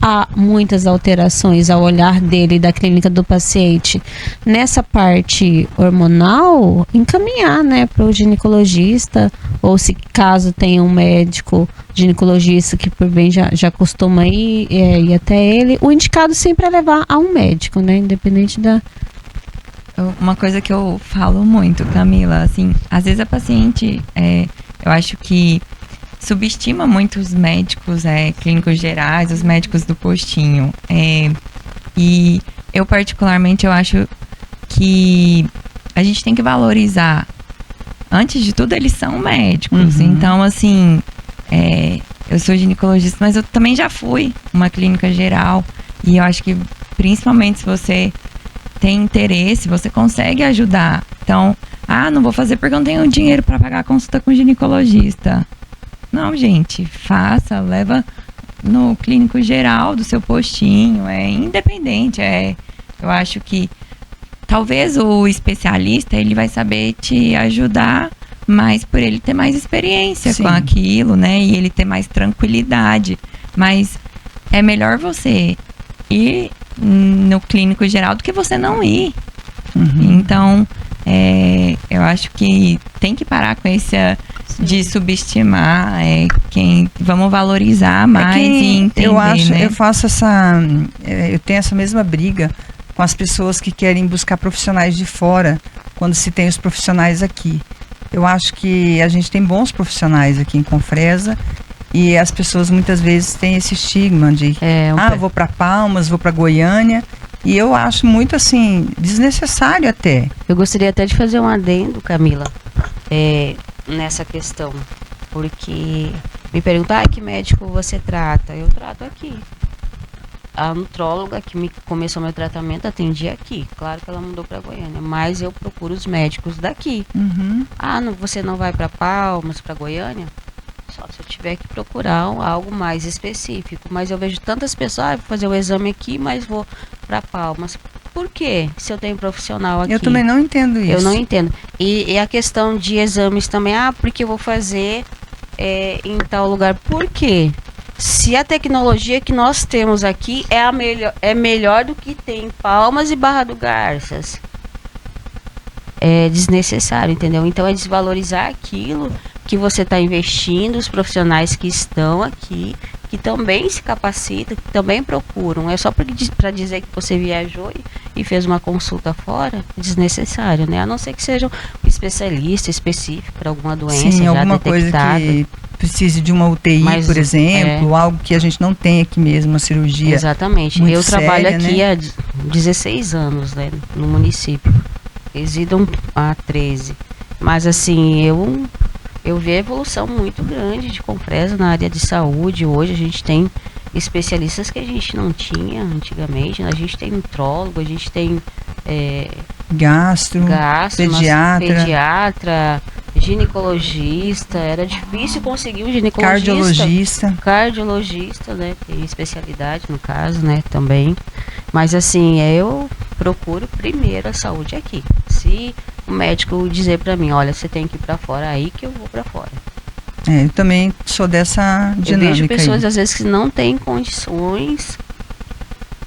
há muitas alterações ao olhar dele, da clínica do paciente, nessa parte hormonal, encaminhar, né, para o ginecologista, ou se caso tenha um médico ginecologista que por bem já costuma ir até ele, o indicado sempre é levar a um médico, né, independente da... Uma coisa que eu falo muito, Camila, assim, às vezes a paciente, eu acho que subestima muito os médicos clínicos gerais, os médicos do postinho. E eu, particularmente, eu acho que a gente tem que valorizar. Antes de tudo, eles são médicos. Uhum. Então, assim, eu sou ginecologista, mas eu também já fui uma clínica geral. E eu acho que, principalmente, se você tem interesse, você consegue ajudar. Então, não vou fazer porque eu não tenho dinheiro para pagar a consulta com o ginecologista. Não, gente, faça, leva no clínico geral do seu postinho, é independente, eu acho que talvez o especialista, ele vai saber te ajudar, mas por ele ter mais experiência Sim. com aquilo, né, e ele ter mais tranquilidade, mas é melhor você ir no clínico geral do que você não ir. Uhum. Então, eu acho que tem que parar com esse de subestimar vamos valorizar mais e entender, né? Eu faço eu tenho essa mesma briga com as pessoas que querem buscar profissionais de fora quando se tem os profissionais aqui. Eu acho que a gente tem bons profissionais aqui em Confresa e as pessoas muitas vezes têm esse estigma de vou para Palmas, vou para Goiânia. E eu acho muito, assim, desnecessário até. Eu gostaria até de fazer um adendo, Camila, nessa questão. Porque me perguntam, que médico você trata? Eu trato aqui. A nutróloga que começou meu tratamento atendia aqui. Claro que ela mudou para Goiânia, mas eu procuro os médicos daqui. Uhum. Você não vai para Palmas, para Goiânia? Só se eu tiver que procurar algo mais específico. Mas eu vejo tantas pessoas, vou fazer o exame aqui, mas vou para Palmas. Por quê? Se eu tenho profissional aqui. Eu também não entendo isso. Eu não entendo. E a questão de exames também, porque eu vou fazer em tal lugar. Por quê? Se a tecnologia que nós temos aqui é melhor do que tem em Palmas e Barra do Garças. É desnecessário, entendeu? Então é desvalorizar aquilo que você está investindo, os profissionais que estão aqui, que também se capacitam, que também procuram. É só para dizer que você viajou e fez uma consulta fora, desnecessário, né? A não ser que seja um especialista específico para alguma doença. Sim, já alguma detectada. coisa que precise de uma UTI, por exemplo, algo que a gente não tem aqui mesmo, uma cirurgia. Exatamente. muito Eu trabalho séria, aqui né? há 16 anos, né, no município. Residam há 13. Mas assim, eu vi a evolução muito grande de Confresa na área de saúde. Hoje a gente tem especialistas que a gente não tinha antigamente. A gente tem nutrólogo, a gente tem Gastro, pediatra, ginecologista. Era difícil conseguir um ginecologista. Cardiologista, né? Tem especialidade no caso, né? Também. Mas assim, eu procuro primeiro a saúde aqui. Se o médico dizer pra mim, olha, você tem que ir pra fora, aí que eu vou pra fora. Eu também sou dessa dinâmica. Eu vejo pessoas aí. às vezes que não têm condições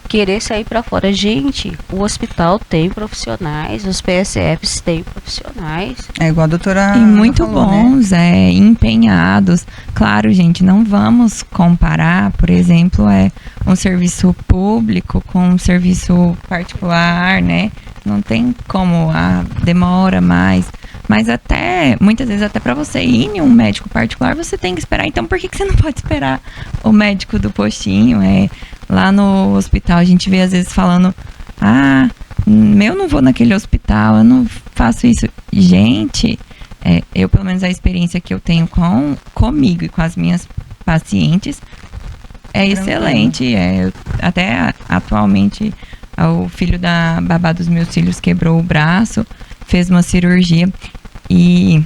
querer sair pra fora. Gente, o hospital tem profissionais, os PSFs têm profissionais. É igual a doutora E muito falou, bons, empenhados. Claro, gente, não vamos comparar, por exemplo, um serviço público com um serviço particular, né? Não tem como, demora mais. Mas muitas vezes até para você ir em um médico particular, você tem que esperar. Então, por que você não pode esperar o médico do postinho? Lá no hospital, a gente vê às vezes falando, eu não vou naquele hospital, eu não faço isso. Gente, eu pelo menos a experiência que eu tenho comigo e com as minhas pacientes é excelente. Até atualmente, o filho da babá dos meus filhos quebrou o braço, fez uma cirurgia e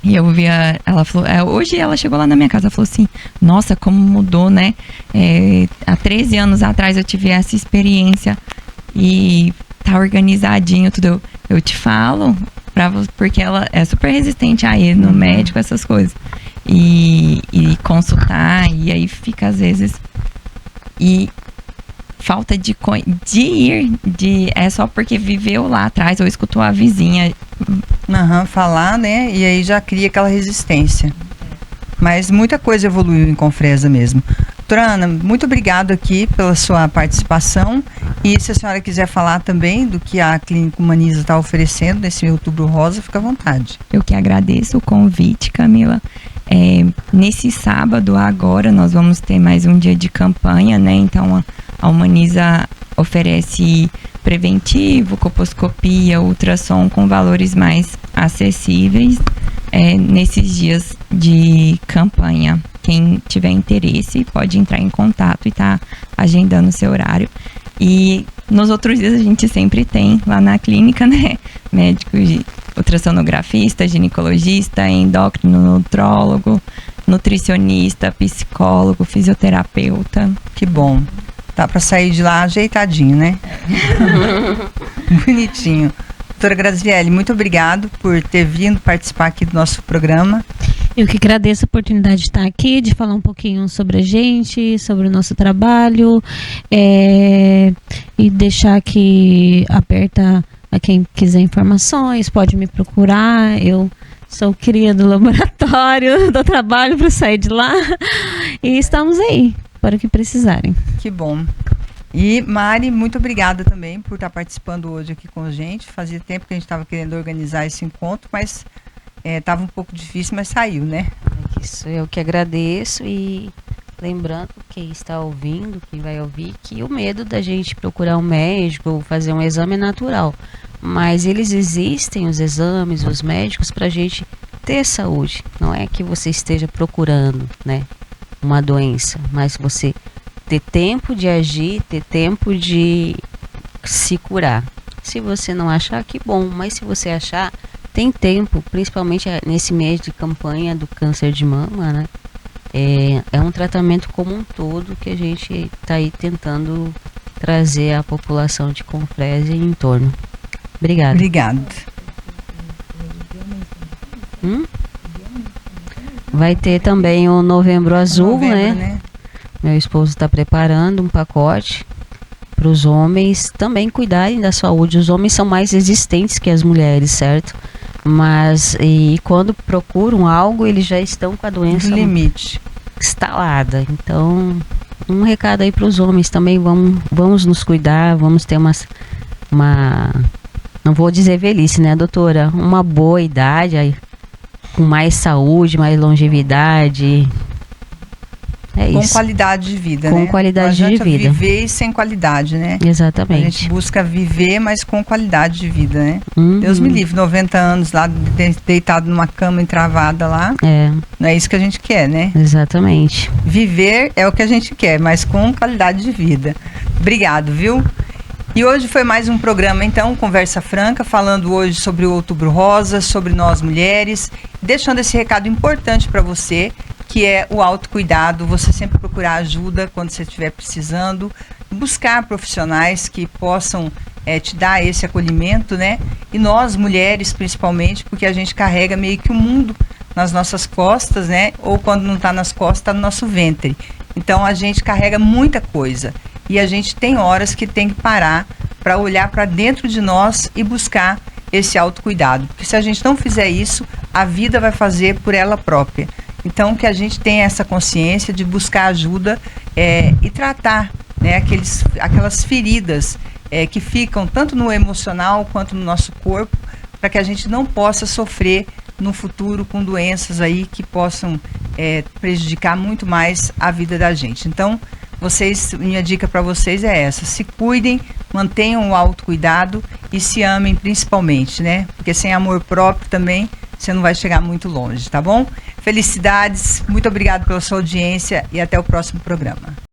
eu vi ela falou, hoje ela chegou lá na minha casa e falou assim, nossa, como mudou, né? Há 13 anos atrás eu tive essa experiência e tá organizadinho tudo. eu te falo, porque ela é super resistente a ir no médico, essas coisas. E consultar, e aí fica às vezes... E falta de ir, é só porque viveu lá atrás ou escutou a vizinha. Falar, né? E aí já cria aquela resistência. Mas muita coisa evoluiu em Confresa mesmo. Doutora Ana, muito obrigado aqui pela sua participação. E se a senhora quiser falar também do que a Clínica Humaniza está oferecendo nesse Outubro Rosa, fica à vontade. Eu que agradeço o convite, Camila. Nesse sábado agora nós vamos ter mais um dia de campanha, né? Então a Humaniza oferece preventivo, colposcopia, ultrassom com valores mais acessíveis nesses dias de campanha. Quem tiver interesse pode entrar em contato e tá agendando o seu horário. E nos outros dias a gente sempre tem lá na clínica, né? Médico, ultrassonografista, ginecologista, endócrino, nutrólogo, nutricionista, psicólogo, fisioterapeuta. Que bom. Dá para sair de lá ajeitadinho, né? Bonitinho. Doutora Graziele, muito obrigado por ter vindo participar aqui do nosso programa. Eu que agradeço a oportunidade de estar aqui, de falar um pouquinho sobre a gente, sobre o nosso trabalho, e deixar aqui aberta a quem quiser informações, pode me procurar. Eu sou cria do laboratório, dou trabalho para sair de lá e estamos aí para o que precisarem. Que bom. E Mari, muito obrigada também por estar participando hoje aqui com a gente. Fazia tempo que a gente estava querendo organizar esse encontro, mas estava um pouco difícil, mas saiu, né? Isso, eu que agradeço. E lembrando quem está ouvindo, quem vai ouvir, que o medo da gente procurar um médico ou fazer um exame é natural, mas eles existem, os exames, os médicos, para a gente ter saúde. Não é que você esteja procurando, né, uma doença, mas você ter tempo de agir, ter tempo de se curar. Se você não achar, que bom, mas se você achar, tem tempo, principalmente nesse mês de campanha do câncer de mama, né? É um tratamento como um todo que a gente está aí tentando trazer à população de Confresa e em torno. Obrigada. Obrigada. Vai ter também o Novembro Azul, né? Meu esposo está preparando um pacote para os homens também cuidarem da saúde. Os homens são mais resistentes que as mulheres, certo? Mas e quando procuram algo, eles já estão com a doença no limite instalada. Então, um recado aí para os homens também, vamos nos cuidar, vamos ter uma não vou dizer velhice, né, doutora? Uma boa idade, aí, com mais saúde, mais longevidade. Com qualidade de vida, com qualidade de vida. Viver sem qualidade, né? Exatamente. A gente busca viver, mas com qualidade de vida, né? Deus me livre, 90 anos lá, deitado numa cama entravada lá. Não é isso que a gente quer, né? Exatamente. Viver é o que a gente quer, mas com qualidade de vida. Obrigado, viu? E hoje foi mais um programa, então, Conversa Franca, falando hoje sobre o Outubro Rosa, sobre nós mulheres, deixando esse recado importante para você, que é o autocuidado, você sempre procurar ajuda quando você estiver precisando, buscar profissionais que possam te dar esse acolhimento, né? E nós, mulheres, principalmente, porque a gente carrega meio que o mundo nas nossas costas, né? Ou quando não está nas costas, está no nosso ventre. Então, a gente carrega muita coisa. E a gente tem horas que tem que parar para olhar para dentro de nós e buscar esse autocuidado. Porque se a gente não fizer isso, a vida vai fazer por ela própria. Então, que a gente tenha essa consciência de buscar ajuda e tratar, né, aquelas feridas que ficam tanto no emocional quanto no nosso corpo, para que a gente não possa sofrer no futuro com doenças aí que possam prejudicar muito mais a vida da gente. Então, minha dica para vocês é essa: se cuidem, mantenham o autocuidado e se amem principalmente, né? Porque sem amor próprio também você não vai chegar muito longe, tá bom? Felicidades, muito obrigado pela sua audiência e até o próximo programa.